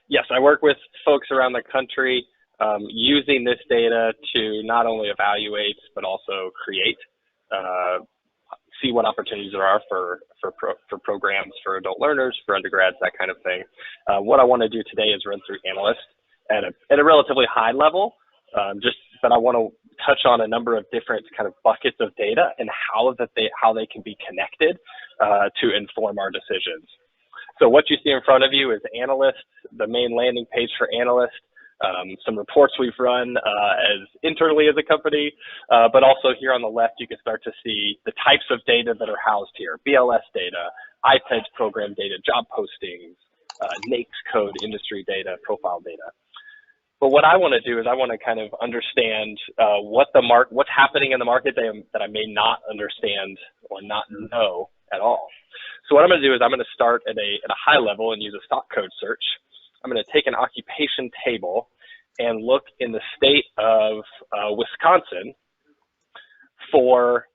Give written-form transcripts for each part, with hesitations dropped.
Yes, I work with folks around the country using this data to not only evaluate, but also create, see what opportunities there are for programs for adult learners, for undergrads, that kind of thing. What I want to do today is run through Analyst at a relatively high level, but I want to touch on a number of different kind of buckets of data and how they can be connected to inform our decisions. So what you see in front of you is Analyst, the main landing page for Analyst, some reports we've run as internally as a company, but also here on the left, you can start to see the types of data that are housed here: BLS data, IPEDS program data, job postings, NAICS code, industry data, profile data. But what I want to do is I want to kind of understand what's happening in the market that I may not understand or not know at all. So what I'm going to do is I'm going to start at a high level and use a stock code search. I'm going to take an occupation table and look in the state of Wisconsin for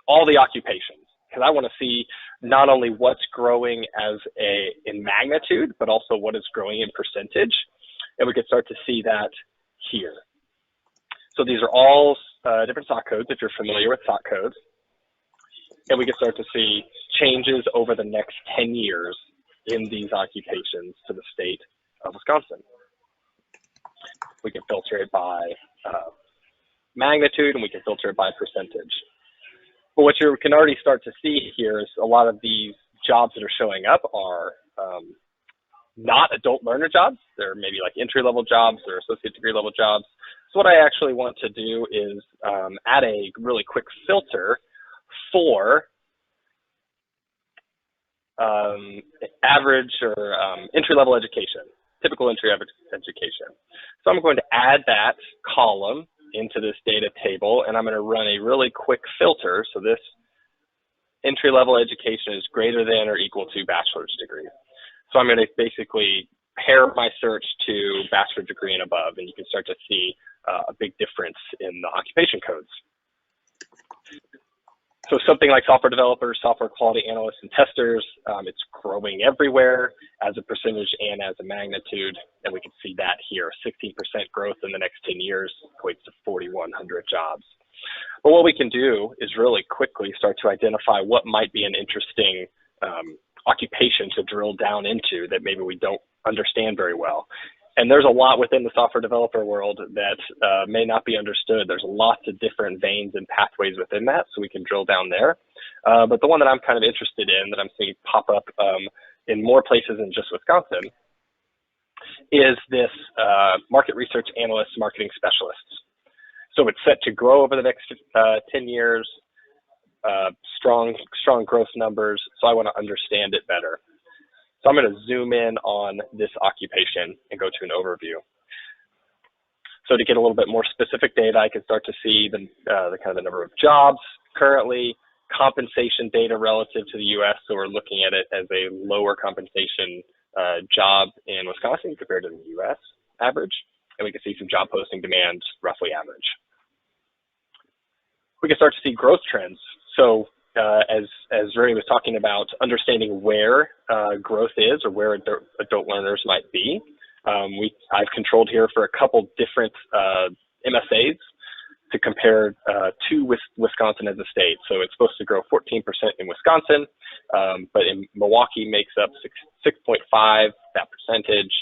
all the occupations, because I want to see not only what's growing in magnitude, but also what is growing in percentage. And we can start to see that here. So these are all different stock codes, if you're familiar with stock codes. And we can start to see changes over the next 10 years in these occupations to the state of Wisconsin. We can filter it by magnitude, and we can filter it by percentage. But what you can already start to see here is a lot of these jobs that are showing up are not adult learner jobs. They're maybe like entry-level jobs or associate degree level jobs. So what I actually want to do is add a really quick filter for average or entry-level education, typical entry-level education. So I'm going to add that column into this data table, and I'm going to run a really quick filter. So this entry-level education is greater than or equal to bachelor's degree. So I'm going to basically pair my search to bachelor's degree and above, and you can start to see a big difference in the occupation codes. So something like software developers, software quality analysts, and testers, it's growing everywhere as a percentage and as a magnitude, and we can see that here. 16% growth in the next 10 years equates to 4,100 jobs. But what we can do is really quickly start to identify what might be an interesting occupation to drill down into that maybe we don't understand very well. And there's a lot within the software developer world that may not be understood. There's lots of different veins and pathways within that, so we can drill down there. But the one that I'm kind of interested in, that I'm seeing pop up in more places than just Wisconsin, is this market research analyst marketing specialists. So it's set to grow over the next 10 years, strong growth numbers, so I want to understand it better. So I'm going to zoom in on this occupation and go to an overview. So to get a little bit more specific data, I can start to see the kind of the number of jobs currently, compensation data relative to the U.S. So we're looking at it as a lower compensation job in Wisconsin compared to the U.S. average. And we can see some job posting demand roughly average. We can start to see growth trends. So as Ray was talking about, understanding where growth is or where adult learners might be, I've controlled here for a couple different MSAs to compare to Wisconsin as a state. So it's supposed to grow 14% in Wisconsin, but in Milwaukee makes up 6.5, that percentage,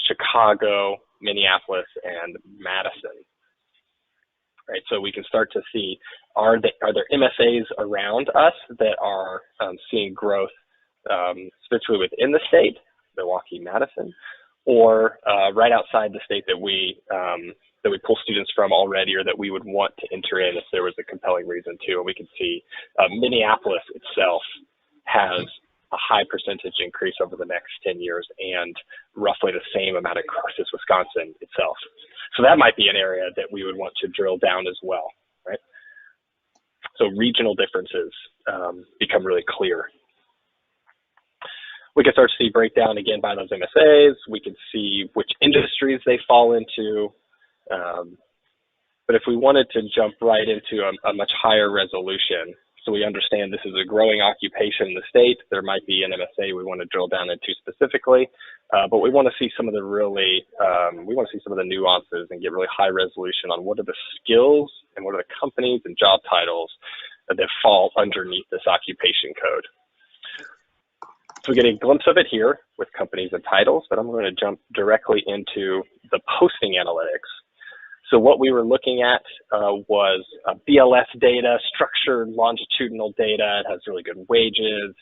Chicago, Minneapolis, and Madison. Right, so we can start to see, are there MSAs around us that are seeing growth, especially within the state, Milwaukee, Madison, or right outside the state that we pull students from already, or that we would want to enter in if there was a compelling reason to. And we can see Minneapolis itself has a high percentage increase over the next 10 years and roughly the same amount of growth as Wisconsin itself. So that might be an area that we would want to drill down as well, right? So regional differences become really clear. We can start to see breakdown again by those MSAs. We can see which industries they fall into. But if we wanted to jump right into a much higher resolution, So we understand this is a growing occupation in the state. There might be an MSA we want to drill down into specifically, but we want to see some of the some of the nuances and get really high resolution on what are the skills and what are the companies and job titles that fall underneath this occupation code. So we get a glimpse of it here with companies and titles, but I'm going to jump directly into the posting analytics. So what we were looking at was BLS data, structured longitudinal data. It has really good wages,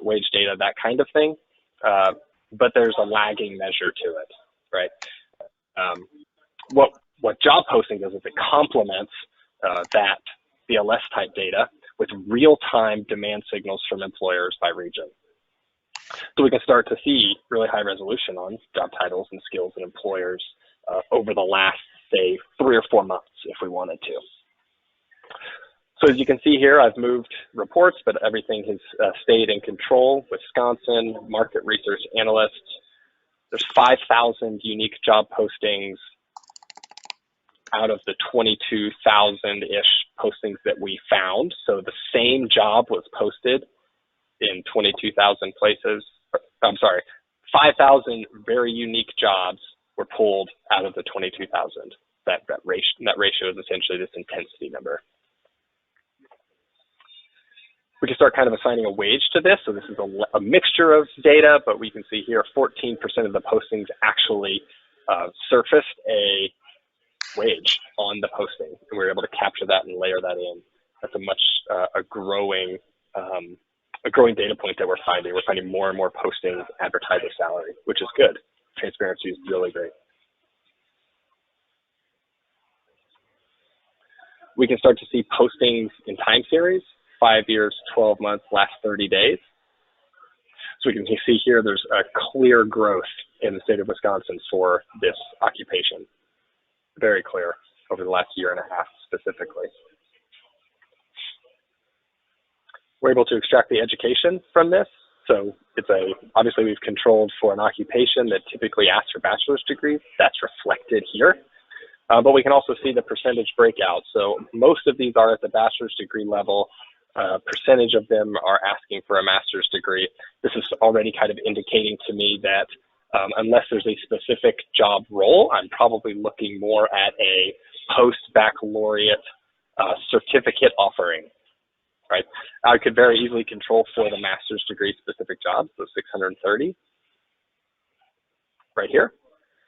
wage data, that kind of thing. But there's a lagging measure to it, right? What job posting does is it complements that BLS type data with real-time demand signals from employers by region. So we can start to see really high resolution on job titles and skills and employers over the last, say, 3 or 4 months if we wanted to. So as you can see here, I've moved reports, but everything has stayed in control. Wisconsin, market research analysts, there's 5,000 unique job postings out of the 22,000-ish postings that we found. So the same job was posted in 22,000 places. I'm sorry, 5,000 very unique jobs were pulled out of the 22,000. That ratio is essentially this intensity number. We can start kind of assigning a wage to this. So this is a mixture of data, but we can see here 14% of the postings actually surfaced a wage on the posting, and we were able to capture that and layer that in. That's a growing data point that we're finding. We're finding more and more postings advertise a salary, which is good. Transparency is really great. We can start to see postings in time series, 5 years, 12 months, last 30 days. So we can see here there's a clear growth in the state of Wisconsin for this occupation. Very clear over the last year and a half specifically. We're able to extract the education from this. So it's obviously we've controlled for an occupation that typically asks for bachelor's degrees. That's reflected here. But we can also see the percentage breakout. So most of these are at the bachelor's degree level. Percentage of them are asking for a master's degree. This is already kind of indicating to me that unless there's a specific job role, I'm probably looking more at a post-baccalaureate certificate offering, right? I could very easily control for the master's degree specific jobs, so 630 right here.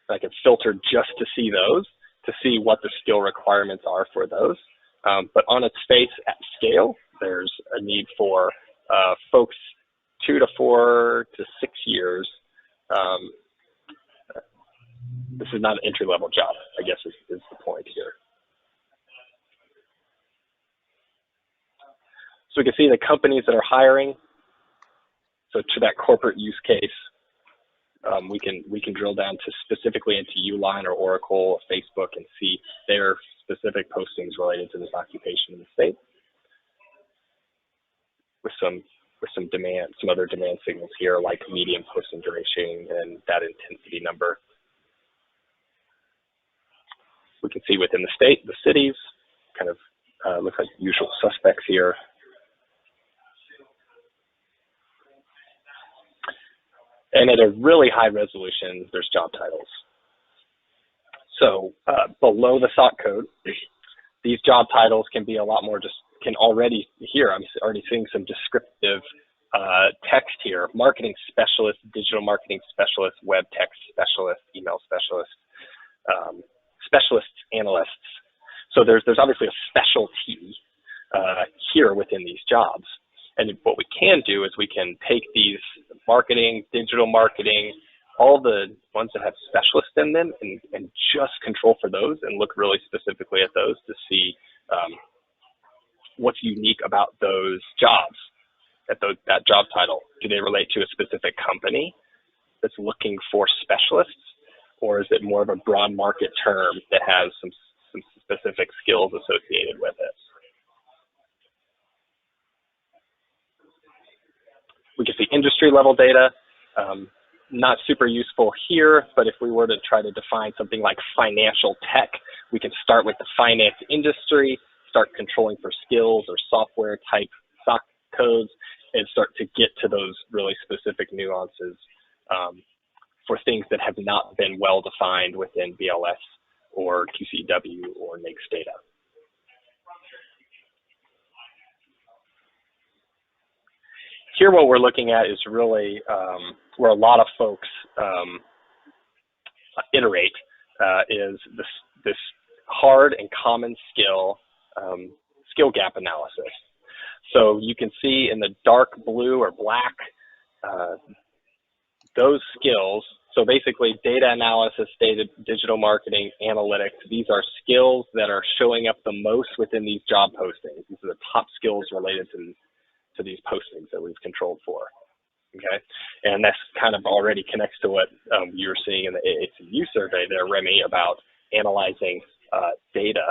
I can filter just to see those, to see what the skill requirements are for those. But on its face at scale, there's a need for folks 2 to 4 to 6 years. This is not an entry-level job, I guess is the point here. So we can see the companies that are hiring. So to that corporate use case, we can drill down to specifically into Uline or Oracle, Facebook, and see their specific postings related to this occupation in the state. With some demand, some other demand signals here like median posting duration and that intensity number. We can see within the state, the cities, kind of looks like usual suspects here. And at a really high resolution, there's job titles. So below the SOC code, these job titles can be a lot more I'm already seeing some descriptive text here. Marketing specialist, digital marketing specialist, web tech specialist, email specialist, specialist analysts. So there's obviously a specialty here within these jobs. And what we can do is we can take these marketing, digital marketing, all the ones that have specialists in them and just control for those and look really specifically at those to see what's unique about those jobs, that job title. Do they relate to a specific company that's looking for specialists, or is it more of a broad market term that has some specific skills associated with it? We can see industry level data, not super useful here, but if we were to try to define something like financial tech, we can start with the finance industry, start controlling for skills or software type SOC codes and start to get to those really specific nuances for things that have not been well defined within BLS or QCW or NAICS data. Here what we're looking at is really where a lot of folks iterate is this hard and common skill gap analysis. So you can see in the dark blue or black, those skills, so basically data analysis, digital marketing, analytics, these are skills that are showing up the most within these job postings. These are the top skills related to these postings that we've controlled for, okay? And that's kind of already connects to what you were seeing in the AACU survey there, Remy, about analyzing data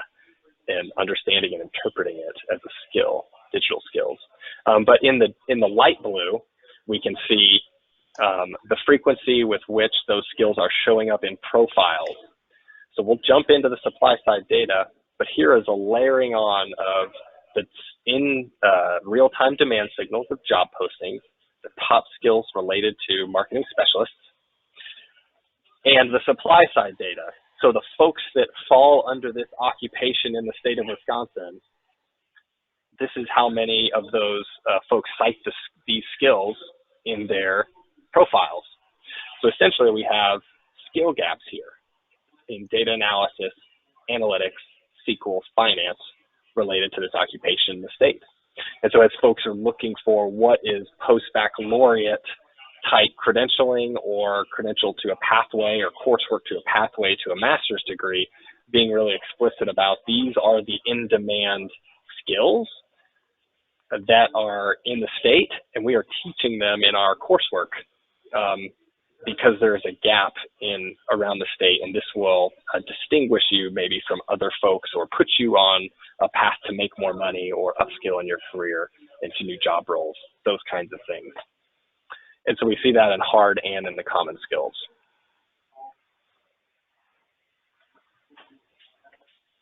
and understanding and interpreting it as a skill, digital skills. But in the light blue, we can see the frequency with which those skills are showing up in profiles. So we'll jump into the supply side data, but here is a layering on of the real-time demand signals of job postings, the top skills related to marketing specialists, and the supply side data. So the folks that fall under this occupation in the state of Wisconsin, this is how many of those folks cite these skills in their profiles. So essentially we have skill gaps here in data analysis, analytics, SQL, finance related to this occupation in the state. And so as folks are looking for what is post-baccalaureate type credentialing or credential to a pathway or coursework to a pathway to a master's degree, being really explicit about these are the in-demand skills that are in the state, and we are teaching them in our coursework because there is a gap around the state, and this will distinguish you maybe from other folks or put you on a path to make more money or upskill in your career into new job roles, those kinds of things. And so we see that in hard and in the common skills.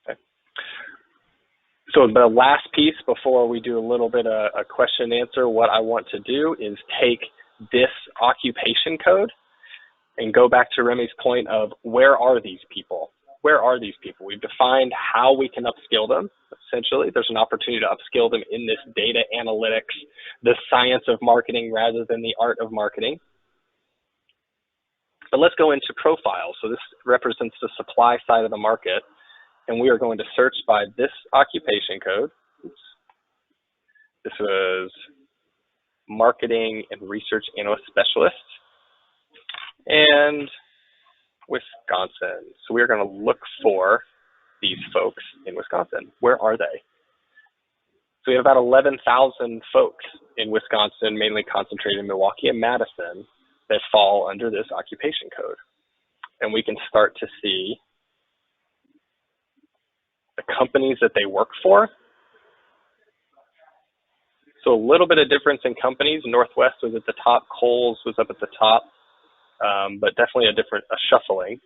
Okay. So the last piece before we do a little bit of a question and answer, what I want to do is take this occupation code and go back to Remy's point of where are these people? Where are these people? We've defined how we can upskill them. Essentially, there's an opportunity to upskill them in this data analytics, the science of marketing rather than the art of marketing. But let's go into profiles. So this represents the supply side of the market, and we are going to search by this occupation code. Oops. This was marketing and research analyst specialist, and Wisconsin. So we're going to look for these folks in Wisconsin. Where are they? So we have about 11,000 folks in Wisconsin, mainly concentrated in Milwaukee and Madison, that fall under this occupation code. And we can start to see the companies that they work for. So a little bit of difference in companies. Northwest was at the top, Kohl's was up at the top, but definitely a shuffling.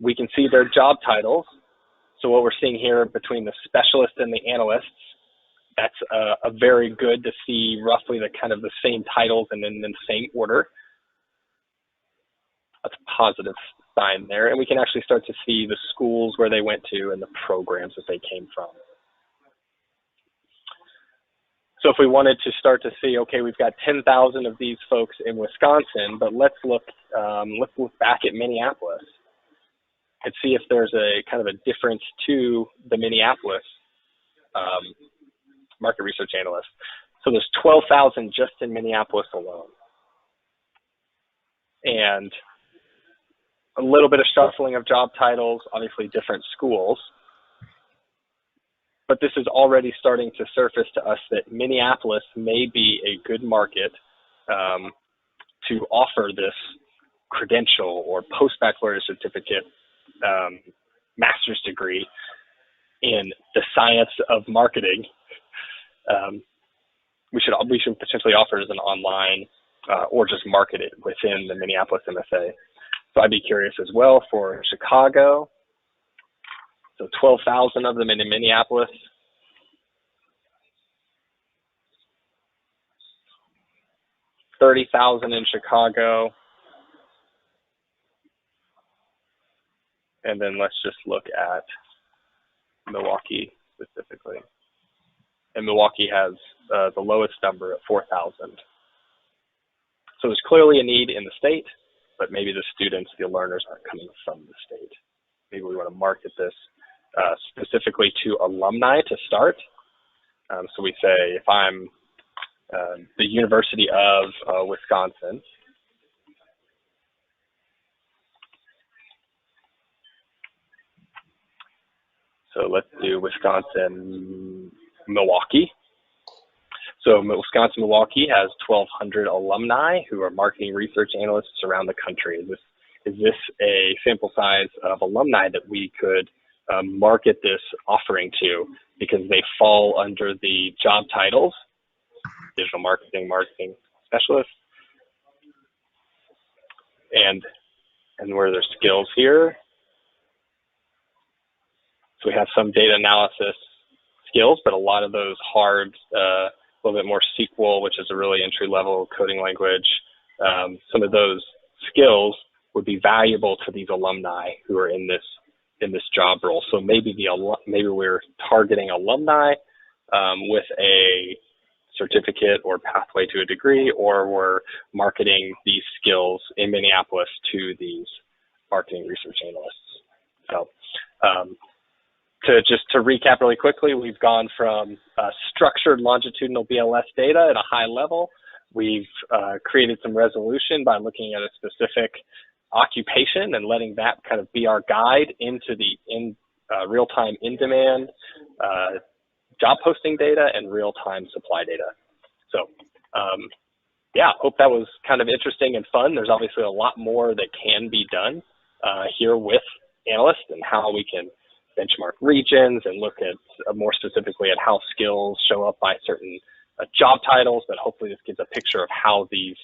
We can see their job titles. So what we're seeing here between the specialist and the analysts, that's a very good to see roughly the kind of the same titles and in the same order. That's a positive sign there. And we can actually start to see the schools where they went to and the programs that they came from. So if we wanted to start to see, okay, we've got 10,000 of these folks in Wisconsin, but let's look back at Minneapolis and see if there's a kind of a difference to the Minneapolis market research analyst. So there's 12,000 just in Minneapolis alone. And a little bit of shuffling of job titles, obviously different schools. But this is already starting to surface to us that Minneapolis may be a good market to offer this credential or post-baccalaureate certificate master's degree in the science of marketing. We should potentially offer it as an online or just market it within the Minneapolis MSA. So I'd be curious as well for Chicago. So 12,000 of them in Minneapolis. 30,000 in Chicago. And then let's just look at Milwaukee specifically. And Milwaukee has the lowest number at 4,000. So there's clearly a need in the state, but maybe the students, the learners aren't coming from the state. Maybe we want to market this specifically to alumni to start. So we say if I'm the University of Wisconsin, so let's do Wisconsin, Milwaukee. So Wisconsin, Milwaukee has 1,200 alumni who are marketing research analysts around the country. Is this a sample size of alumni that we could market this offering to, because they fall under the job titles, digital marketing, marketing specialist, and where their skills here. So we have some data analysis skills, but a lot of those hard, a little bit more SQL, which is a really entry-level coding language. Some of those skills would be valuable to these alumni who are in this job role. So maybe we're targeting alumni with a certificate or pathway to a degree, or we're marketing these skills in Minneapolis to these marketing research analysts. So to recap really quickly, we've gone from structured longitudinal BLS data at a high level. We've created some resolution by looking at a specific occupation and letting that kind of be our guide into the real-time in-demand job posting data and real-time supply data. So yeah, hope that was kind of interesting and fun. There's obviously a lot more that can be done here with analysts, and how we can benchmark regions and look at more specifically at how skills show up by certain job titles. But hopefully this gives a picture of how these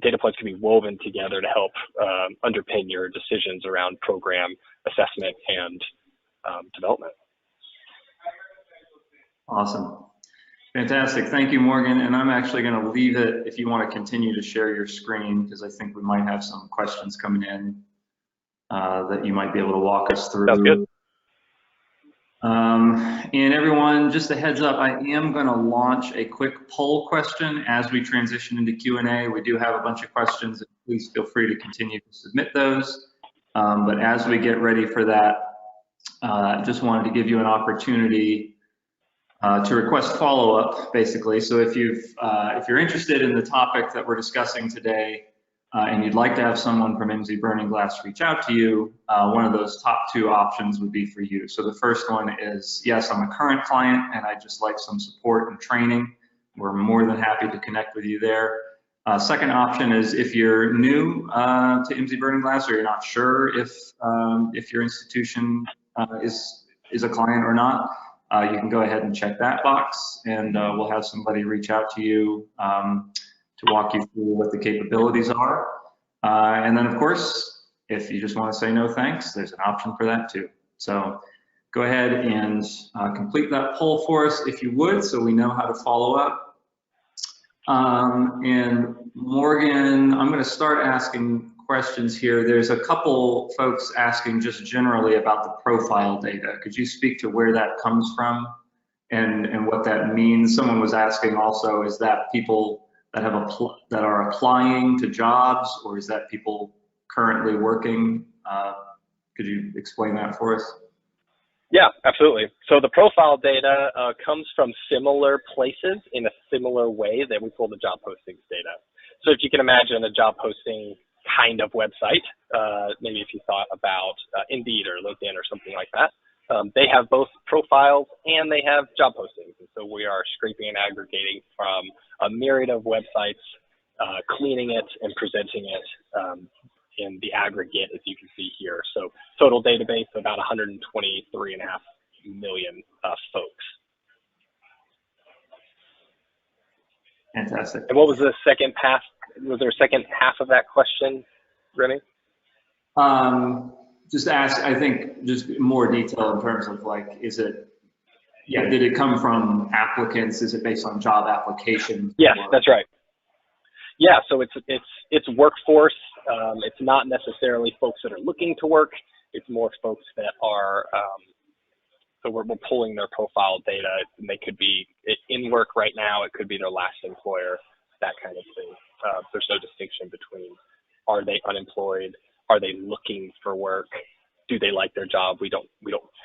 data points can be woven together to help underpin your decisions around program assessment and development. Awesome. Fantastic. Thank you, Morgan. And I'm actually going to leave it if you want to continue to share your screen, because I think we might have some questions coming in that you might be able to walk us through. Sounds good. And everyone, just a heads up, I am going to launch a quick poll question as we transition into Q&A. We do have a bunch of questions, and please feel free to continue to submit those. But as we get ready for that, just wanted to give you an opportunity to request follow-up, basically. So if you're interested in the topic that we're discussing today, and you'd like to have someone from MZ Burning Glass reach out to you, one of those top two options would be for you. So the first one is, yes, I'm a current client and I'd just like some support and training. We're more than happy to connect with you there. Second option is, if you're new to MZ Burning Glass, or you're not sure if your institution is a client or not, you can go ahead and check that box, and we'll have somebody reach out to you to walk you through what the capabilities are. And then, of course, if you just want to say no thanks, there's an option for that too. So go ahead and complete that poll for us if you would, so we know how to follow up. And Morgan, I'm going to start asking questions here. There's a couple folks asking just generally about the profile data. Could you speak to where that comes from and what that means? Someone was asking also, is that people that are applying to jobs, or is that people currently working? Could you explain that for us? Yeah, absolutely. So the profile data comes from similar places in a similar way that we pull the job postings data. So if you can imagine a job posting kind of website, maybe if you thought about Indeed or LinkedIn or something like that, they have both profiles and they have job postings. And so we are scraping and aggregating from a myriad of websites, cleaning it and presenting it in the aggregate, as you can see here. So total database, about 123.5 million folks. Fantastic. And what was the second half? Was there a second half of that question, Remy? Just ask, I think, just more detail in terms of, like, is it, yeah, did it come from applicants? Is it based on job applications? Yes, that's right. Yeah, so it's workforce. It's not necessarily folks that are looking to work. It's more folks that are. So we're pulling their profile data, and they could be in work right now. It could be their last employer, that kind of thing. There's no distinction between are they unemployed, are they looking for work, do they like their job. We don't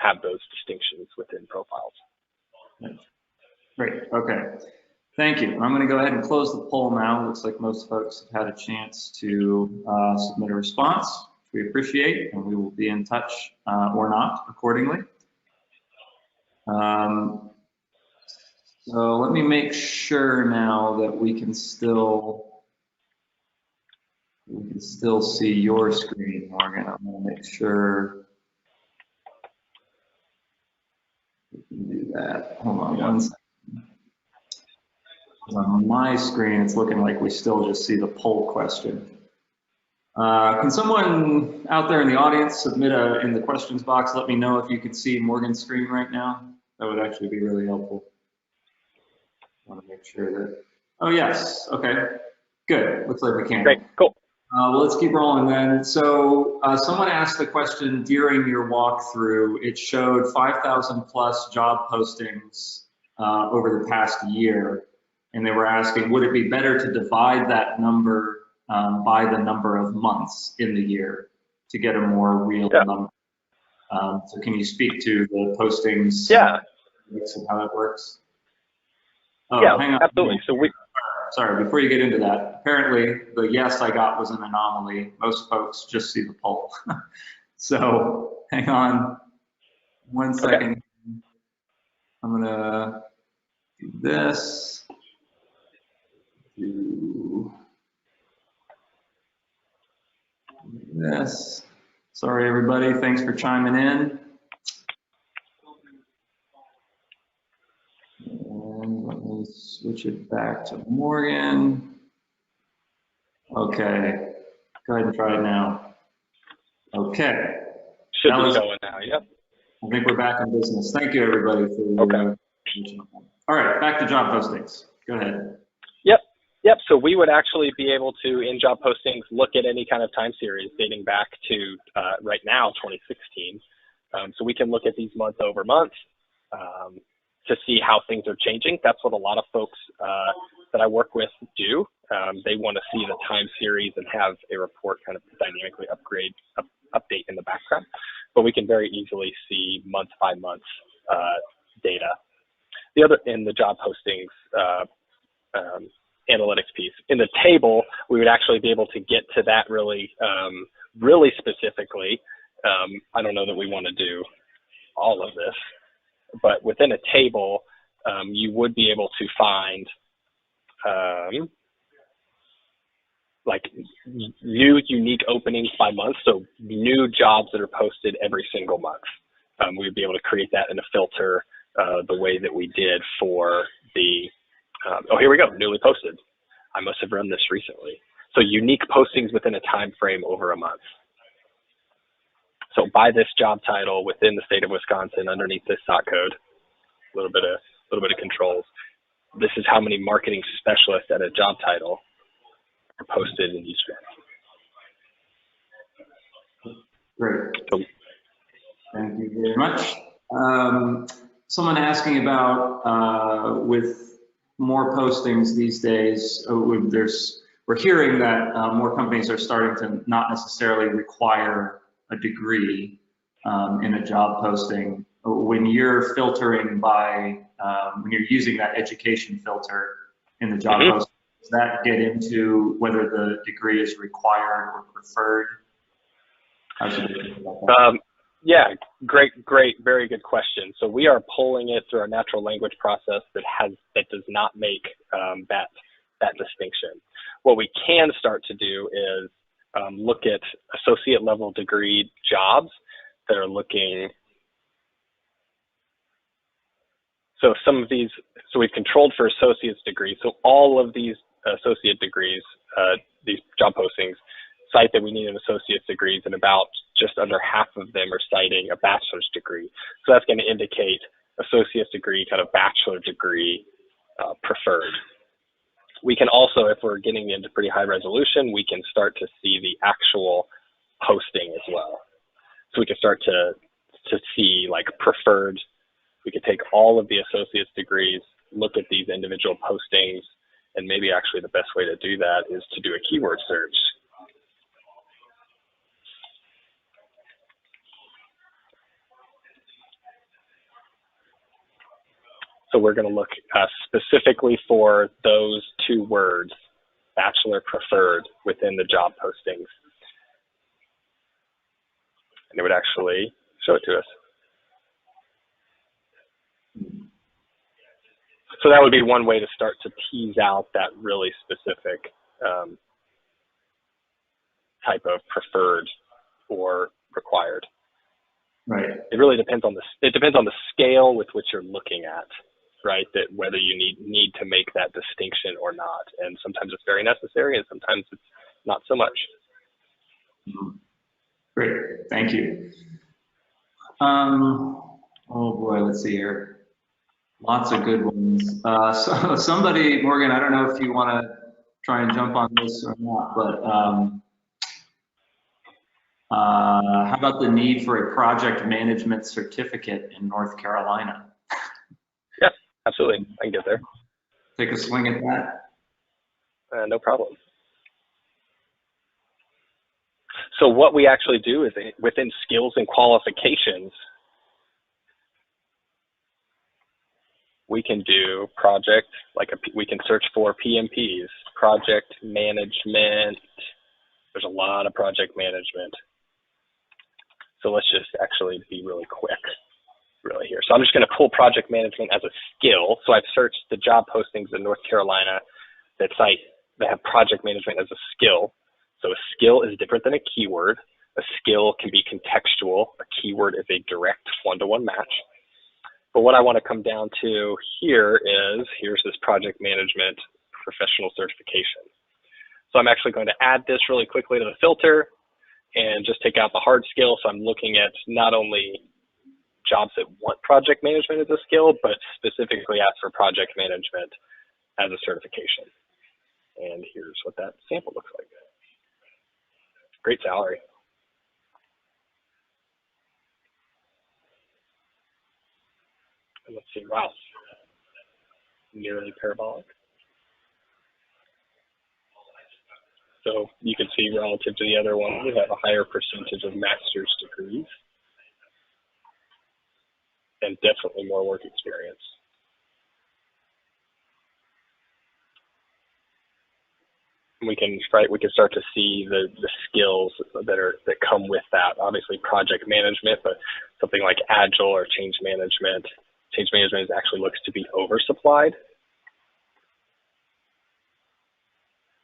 have those distinctions within profiles. Great. Okay. Thank you. I'm going to go ahead and close the poll now. Looks like most folks have had a chance to submit a response, which we appreciate, and we will be in touch or not accordingly. So let me make sure now that we can still see your screen, Morgan. I'm going to make sure we can do that. Hold on one second. On my screen, it's looking like we still just see the poll question. Can someone out there in the audience submit in the questions box, let me know if you could see Morgan's screen right now? That would actually be really helpful. I want to make sure that, oh yes, okay, good, looks like we can. Great, cool. Well, let's keep rolling then. So someone asked the question during your walkthrough. It showed 5,000 plus job postings over the past year. And they were asking, would it be better to divide that number by the number of months in the year to get a more real number? So can you speak to the postings? Yeah. And how that works? Oh, yeah, hang on. absolutely. So Sorry, before you get into that, apparently the yes I got was an anomaly. Most folks just see the poll. So hang on one second. Okay. I'm gonna do this. Do this. Sorry, everybody. Thanks for chiming in. And let me switch it back to Morgan. Okay. Go ahead and try it now. Okay. Should be going now. Yep. I think we're back in business. Thank you, everybody, for okay. All right, back to job postings. Go ahead. Yep, so we would actually be able to, in job postings, look at any kind of time series dating back to right now, 2016. So we can look at these month over month to see how things are changing. That's what a lot of folks that I work with do. They want to see the time series and have a report kind of dynamically update in the background. But we can very easily see month by month data. The other, in the job postings, analytics piece. In the table, we would actually be able to get to that really, really specifically. I don't know that we want to do all of this, but within a table, you would be able to find like new unique openings by month, so new jobs that are posted every single month. We would be able to create that in a filter the way that we did for the oh, here we go, newly posted. I must have run this recently. So unique postings within a time frame over a month. So by this job title within the state of Wisconsin, underneath this SOC code, a little bit of controls. This is how many marketing specialists at a job title are posted in each month. Great. So, thank you very much. Someone asking about with more postings these days, we're hearing that more companies are starting to not necessarily require a degree in a job posting. When you're filtering by, when you're using that education filter in the job posting, does that get into whether the degree is required or preferred? How should we think about that? Yeah, great, very good question. So we are pulling it through our natural language process that does not make that distinction. What we can start to do is look at associate level degree jobs that are looking. So some of these, so we've controlled for associate's degrees. So all of these associate degrees, these job postings, cite that we need an associate's degrees, and about just under half of them are citing a bachelor's degree. So that's going to indicate associate's degree, kind of bachelor degree preferred. We can also, if we're getting into pretty high resolution, we can start to see the actual posting as well. So we can start to see like preferred. We could take all of the associate's degrees, look at these individual postings, and maybe actually the best way to do that is to do a keyword search. So we're going to look specifically for those two words, bachelor preferred, within the job postings. And it would actually show it to us. So that would be one way to start to tease out that really specific type of preferred or required. Right. It really depends on the scale with which you're looking at, right? That whether you need to make that distinction or not. And sometimes it's very necessary and sometimes it's not so much. Great, thank you. Oh boy, let's see here. Lots of good ones. So somebody, Morgan, I don't know if you want to try and jump on this or not, but how about the need for a project management certificate in North Carolina? Yeah, absolutely. I can get there. Take a swing at that. No problem. So what we actually do is within skills and qualifications, we can do project, we can search for PMPs, project management. There's a lot of project management. So let's just actually be really quick here. So I'm just going to pull project management as a skill. So I've searched the job postings in North Carolina that have project management as a skill. So a skill is different than a keyword. A skill can be contextual. A keyword is a direct one-to-one match. But what I want to come down to here's this project management professional certification. So I'm actually going to add this really quickly to the filter and just take out the hard skill. So I'm looking at not only jobs that want project management as a skill, but specifically ask for project management as a certification. And here's what that sample looks like. Great salary. And let's see, wow, nearly parabolic. So you can see relative to the other one, we have a higher percentage of master's degrees and definitely more work experience. We can start to see the skills that come with that. Obviously project management, but something like Agile or change management. Change management actually looks to be oversupplied,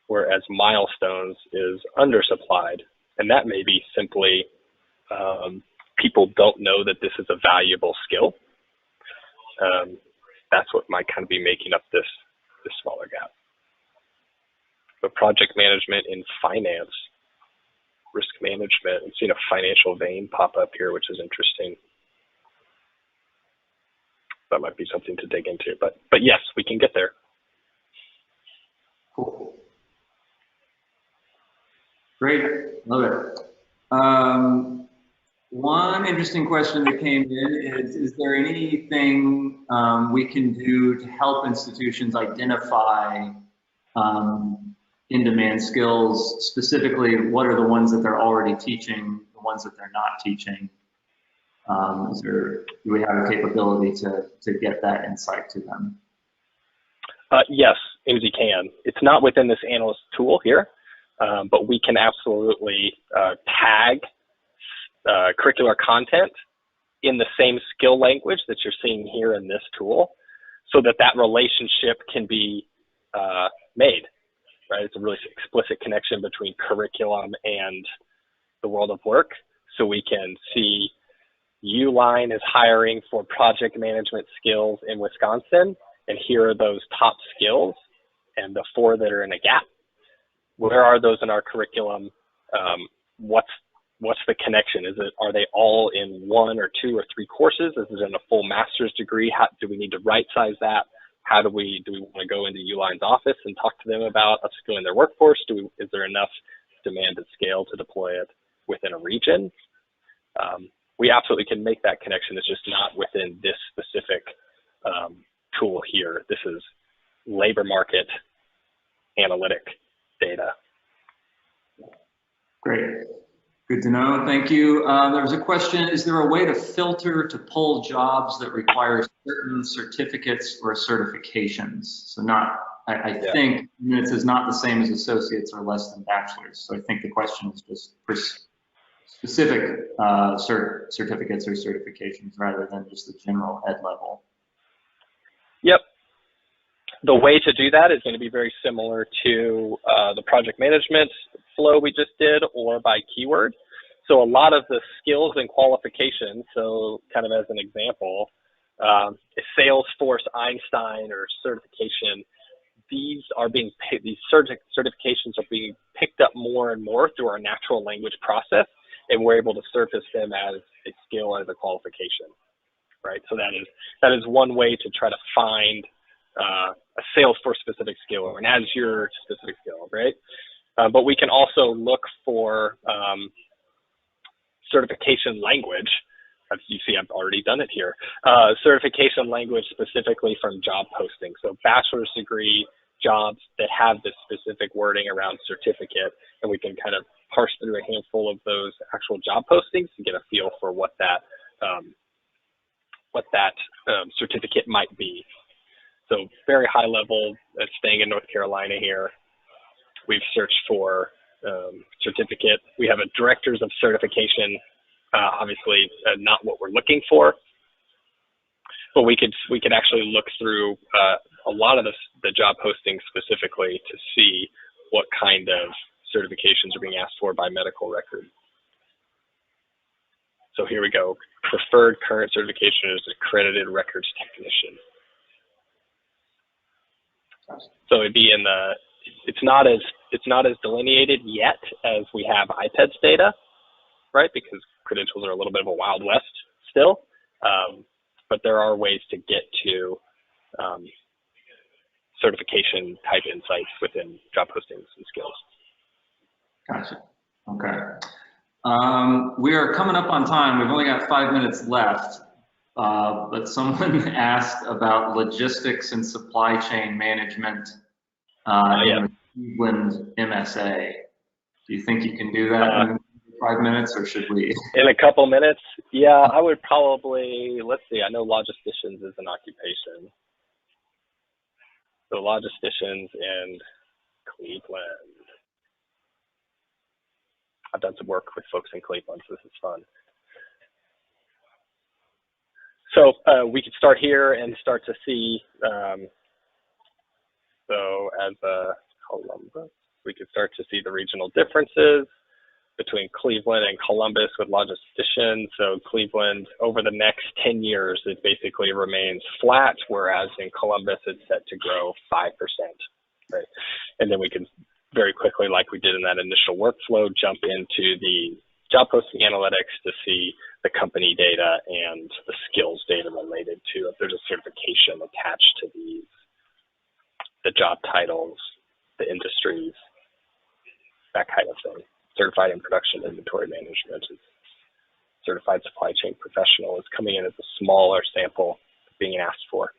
whereas milestones is undersupplied. And that may be simply people don't know that this is a valuable skill. That's what might kind of be making up this smaller gap. But project management in finance, risk management, I'm seeing a financial vein pop up here, which is interesting. That might be something to dig into, but yes, we can get there. Cool. Great, love it. One interesting question that came in is there anything we can do to help institutions identify in-demand skills? Specifically, what are the ones that they're already teaching, the ones that they're not teaching? Do we have a capability to get that insight to them? Yes, IMSI can. It's not within this analyst tool here, but we can absolutely tag curricular content in the same skill language that you're seeing here in this tool so that relationship can be made, right? It's a really explicit connection between curriculum and the world of work. So we can see Uline is hiring for project management skills in Wisconsin, and here are those top skills and the 4 that are in a gap. Where are those in our curriculum? What's the connection? Are they all in 1 or 2 or 3 courses? Is it in a full master's degree? How do we need to right size that? How do we want to go into Uline's office and talk to them about upskilling their workforce? Is there enough demand at scale to deploy it within a region? We absolutely can make that connection. It's just not within this specific tool here. This is labor market analytic data. Great. Good to know. Thank you. There was a question, is there a way to filter to pull jobs that require certain certificates or certifications? So I think it says not the same as associates or less than bachelors. So I think the question is just for specific certificates or certifications rather than just the general ed level. Yep. The way to do that is going to be very similar to the project management flow we just did, or by keyword. So a lot of the skills and qualifications, so kind of as an example, Salesforce, Einstein, or certification, these certifications are being picked up more and more through our natural language process, and we're able to surface them as a skill, as a qualification, right? So that is one way to try to find a Salesforce specific skill or an Azure specific skill, right? But we can also look for certification language. As you see, I've already done it here. Certification language specifically from job postings. So bachelor's degree jobs that have this specific wording around certificate, and we can kind of parse through a handful of those actual job postings to get a feel for what that certificate might be. So very high level, staying in North Carolina here, we've searched for certificate. We have a directors of certification, obviously not what we're looking for, but we could actually look through a lot of the job postings specifically to see what kind of certifications are being asked for by medical record. So here we go. Preferred current certification is accredited records technician. So it'd be in the, it's not as delineated yet as we have IPEDS data, right? Because credentials are a little bit of a wild west still, but there are ways to get to certification type insights within job postings and skills. Gotcha. Okay. We are coming up on time. We've only got 5 minutes left, but someone asked about logistics and supply chain management in the Cleveland MSA. Do you think you can do that in 5 minutes, or should we? In a couple minutes? Yeah, I would probably, let's see, I know logisticians is an occupation. So logisticians in Cleveland. I've done some work with folks in Cleveland, so this is fun. So we could start here and start to see, so as Columbus, we could start to see the regional differences between Cleveland and Columbus with logisticians. So Cleveland, over the next 10 years, it basically remains flat, whereas in Columbus, it's set to grow 5%, right? And then we can very quickly, like we did in that initial workflow, jump into the job posting analytics to see the company data and the skills data related to if there's a certification attached to these, the job titles, the industries, that kind of thing. Certified in production inventory management, is certified supply chain professional is coming in as a smaller sample being asked for.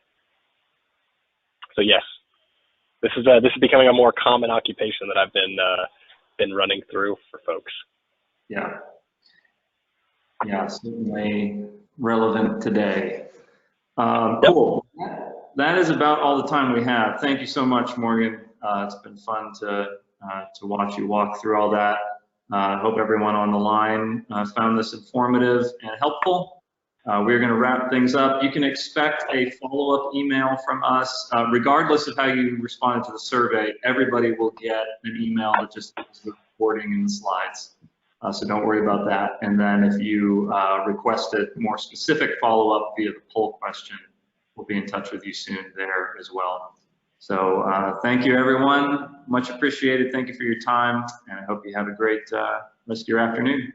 So yes, this is becoming a more common occupation that I've been running through for folks. Yeah. Yeah, certainly relevant today. Cool. That is about all the time we have. Thank you so much, Morgan. It's been fun to watch you walk through all that. I hope everyone on the line found this informative and helpful. We're going to wrap things up. You can expect a follow-up email from us. Regardless of how you responded to the survey, everybody will get an email that just has the recording and the slides. So don't worry about that. And then if you requested more specific follow-up via the poll question, we'll be in touch with you soon there as well. So thank you, everyone. Much appreciated. Thank you for your time, and I hope you have a great rest of your afternoon.